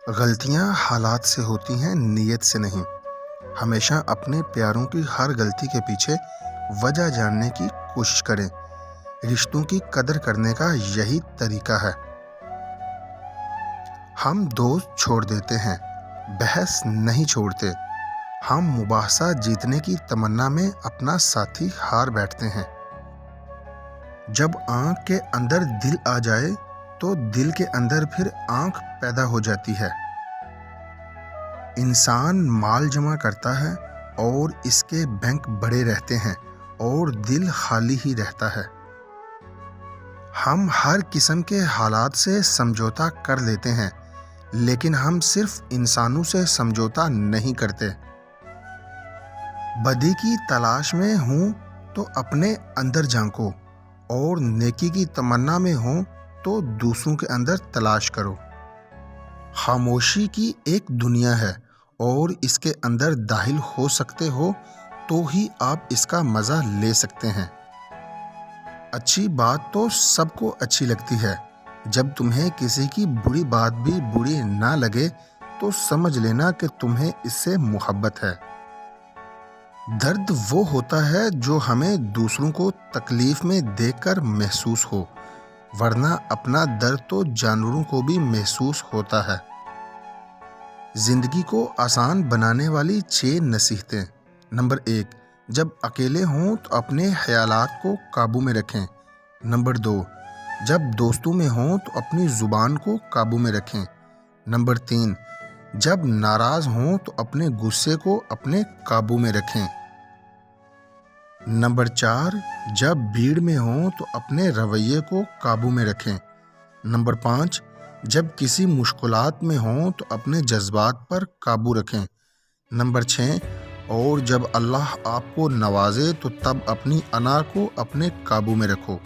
غلطیاں حالات سے ہوتی ہیں، نیت سے نہیں۔ ہمیشہ اپنے پیاروں کی ہر غلطی کے پیچھے وجہ جاننے کی کوشش کریں۔ رشتوں کی قدر کرنے کا یہی طریقہ ہے۔ ہم دوست چھوڑ دیتے ہیں، بحث نہیں چھوڑتے۔ ہم مباحثہ جیتنے کی تمنا میں اپنا ساتھی ہار بیٹھتے ہیں۔ جب آنکھ کے اندر دل آ جائے تو دل کے اندر پھر آنکھ پیدا ہو جاتی ہے۔ انسان مال جمع کرتا ہے اور اس کے بینک بڑے رہتے ہیں اور دل خالی ہی رہتا ہے۔ ہم ہر قسم کے حالات سے سمجھوتا کر لیتے ہیں، لیکن ہم صرف انسانوں سے سمجھوتا نہیں کرتے۔ بدی کی تلاش میں ہوں تو اپنے اندر جھانکو، اور نیکی کی تمنا میں ہوں تو دوسروں کے اندر تلاش کرو۔ خاموشی کی ایک دنیا ہے اور اس کے اندر داخل ہو سکتے ہو تو ہی آپ اس کا مزہ لے سکتے ہیں۔ اچھی بات تو سب کو اچھی لگتی ہے۔ جب تمہیں کسی کی بری بات بھی بری نہ لگے تو سمجھ لینا کہ تمہیں اس سے محبت ہے۔ درد وہ ہوتا ہے جو ہمیں دوسروں کو تکلیف میں دیکھ کر محسوس ہو، ورنہ اپنا درد تو جانوروں کو بھی محسوس ہوتا ہے۔ زندگی کو آسان بنانے والی 6 نصیحتیں۔ نمبر 1، جب اکیلے ہوں تو اپنے خیالات کو قابو میں رکھیں۔ نمبر 2، جب دوستوں میں ہوں تو اپنی زبان کو قابو میں رکھیں۔ نمبر 3، جب ناراض ہوں تو اپنے غصے کو اپنے قابو میں رکھیں۔ نمبر 4، جب بھیڑ میں ہوں تو اپنے رویے کو قابو میں رکھیں۔ نمبر 5، جب کسی مشکلات میں ہوں تو اپنے جذبات پر قابو رکھیں۔ نمبر 6، اور جب اللہ آپ کو نوازے تو تب اپنی انا کو اپنے قابو میں رکھو۔